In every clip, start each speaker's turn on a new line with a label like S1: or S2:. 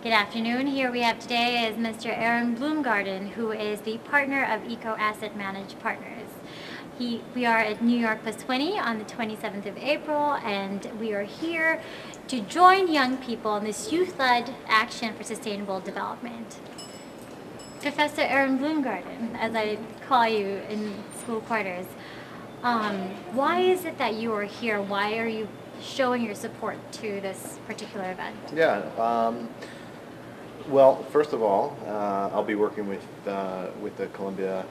S1: Good afternoon. Here we have today is Mr. Eron Bloomgarden, who is the partner of EKO Asset Management Partners. We are at NY+20 on the 27th of April, and we are here to join young people in this youth-led action for sustainable development. Professor Eron Bloomgarden, as I call you in school quarters, why is it that you are here? Why are you showing your support to this particular event?
S2: Yeah. Well, first of all, I'll be working with the Columbia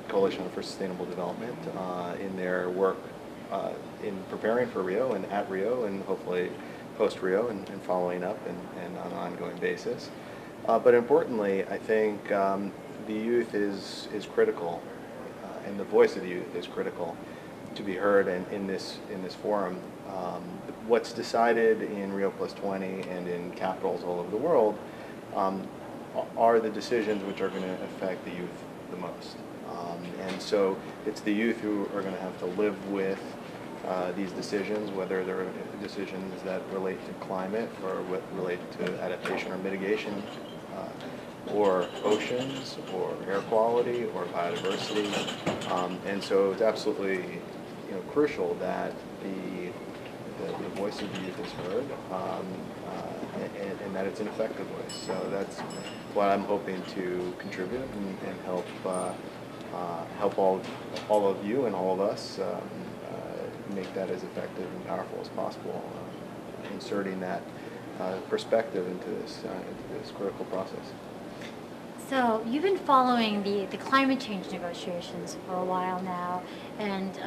S2: Coalition for Sustainable Development in their work in preparing for Rio and at Rio and hopefully post-Rio and following up and on an ongoing basis. But importantly, I think the youth is critical, and the voice of the youth is critical to be heard in this forum. What's decided in Rio+20 and in capitals all over the world are the decisions which are going to affect the youth the most. And so it's the youth who are going to have to live with these decisions, whether they're decisions that relate to climate or relate to adaptation or mitigation, or oceans, or air quality, or biodiversity. And so it's absolutely crucial that the voice of the youth is heard, and that it's an effective voice. So that's what I'm hoping to contribute and help all of you and all of us make that as effective and powerful as possible, inserting that perspective into this critical process.
S1: So you've been following the climate change negotiations for a while now, and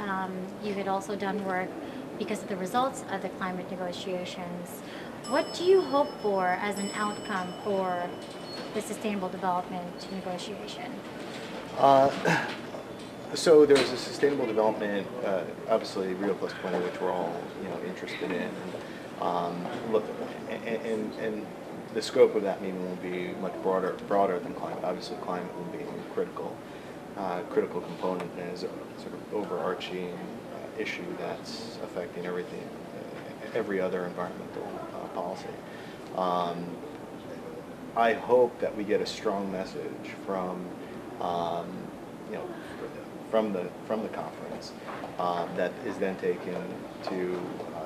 S1: you had also done work because of the results of the climate negotiations. What do you hope for as an outcome for the sustainable development negotiation?
S2: So there's a sustainable development, obviously Rio+20, which we're all interested in. And the scope of that meeting will be much broader than climate. Obviously, climate will be a critical component and is a sort of overarching issue that's affecting every other environmental policy. I hope that we get a strong message from the conference that is then taken to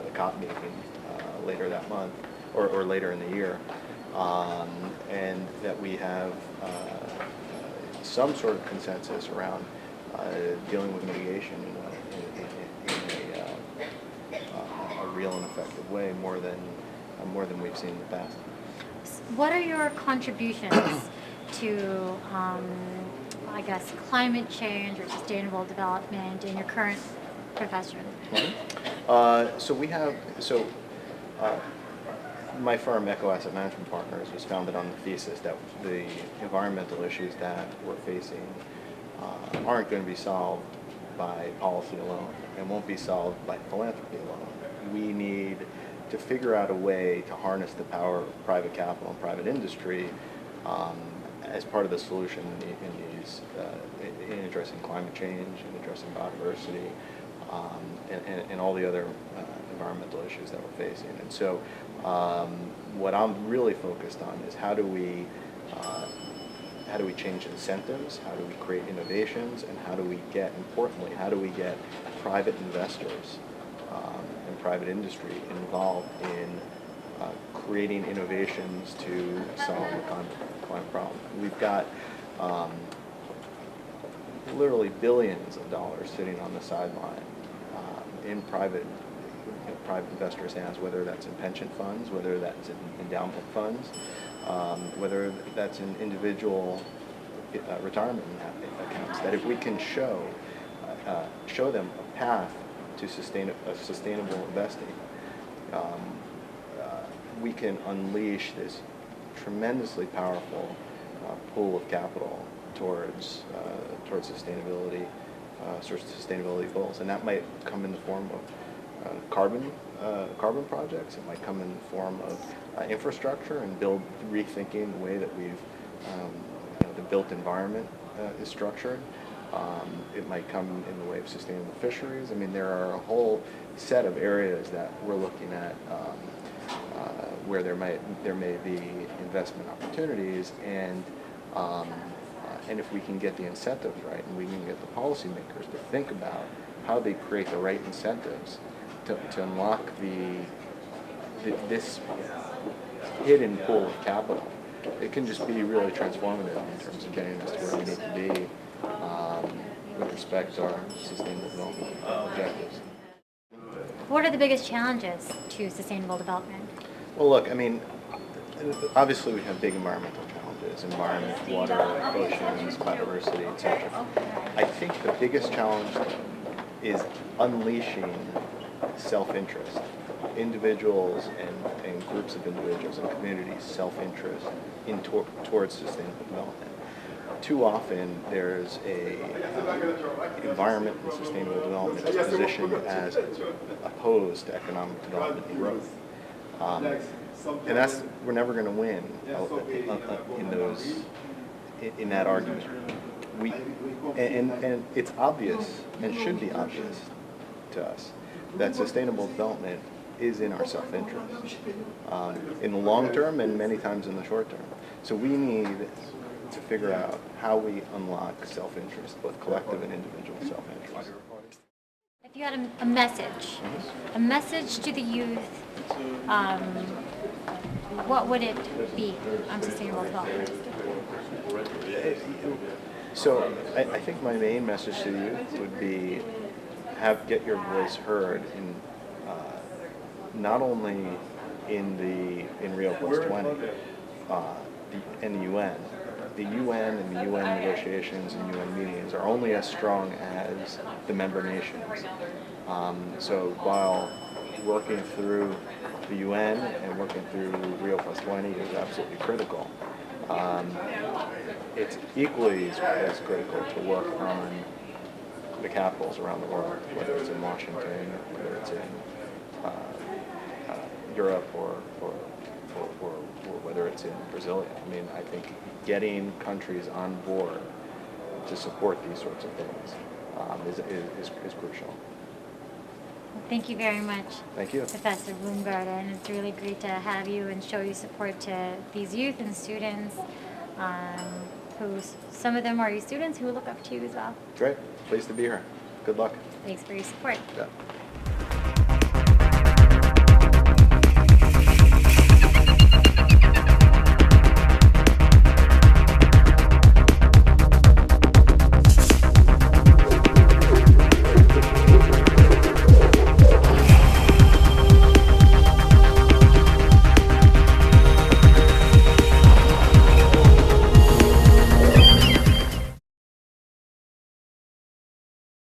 S2: the COP meeting later that month or later in the year, and that we have some sort of consensus around dealing with mitigation in a real and effective way, more than we've seen in the past.
S1: What are your contributions to, I guess, climate change or sustainable development in your current profession?
S2: My firm, EKO Asset Management Partners, was founded on the thesis that the environmental issues that we're facing aren't going to be solved by policy alone and won't be solved by philanthropy alone. We need to figure out a way to harness the power of private capital and private industry as part of the solution in addressing climate change, in addressing biodiversity, and all the other environmental issues that we're facing. And so what I'm really focused on is how do we change incentives, how do we create innovations, and how do we get private investors and private industry involved in creating innovations to solve the climate problem. We've got literally billions of dollars sitting on the sideline in private investors' hands, whether that's in pension funds, whether that's in endowment funds, whether that's in individual retirement accounts. That if we can show them a path to sustainable investing, we can unleash this tremendously powerful pool of capital towards sustainability goals, and that might come in the form of carbon projects. It might come in the form of infrastructure and rethinking the way that we've the built environment is structured. It might come in the way of sustainable fisheries. I mean, there are a whole set of areas that we're looking at where there may be investment opportunities, and if we can get the incentives right, and we can get the policymakers to think about how they create the right incentives to unlock this hidden pool of capital, it can just be really transformative in terms of getting us to where we need to be with respect to our sustainable development objectives.
S1: What are the biggest challenges to sustainable development?
S2: Well, look, I mean, obviously we have big environmental challenges: environment, water, oceans, biodiversity, etc. I think the biggest challenge is unleashing self-interest, individuals and groups of individuals and communities' self-interest towards sustainable development. Too often there's a environment and sustainable development is positioned as opposed to economic development and growth. And we're never going to win in that argument. And it's obvious and should be obvious to us that sustainable development is in our self-interest in the long term and many times in the short term. So we need to figure out how we unlock self-interest, both collective and individual self-interest.
S1: If you had a message to the youth, what would it be on sustainable development?
S2: So I think my main message to the youth would be get your voice heard in not only in Rio+20 and the UN. The UN and the UN negotiations and UN meetings are only as strong as the member nations. So while working through the UN and working through Rio+20 is absolutely critical, it's equally as critical to work on the capitals around the world, whether it's in Washington, whether it's in Europe, or whether it's in Brazil. I mean, I think getting countries on board to support these sorts of things is crucial.
S1: Well, thank you very much.
S2: Thank you.
S1: Professor Bloomgarden. It's really great to have you and show you support to these youth and students, who some of them are your students who look up to you as well.
S2: Great. Pleased to be here. Good luck.
S1: Thanks for your support.
S2: Yeah.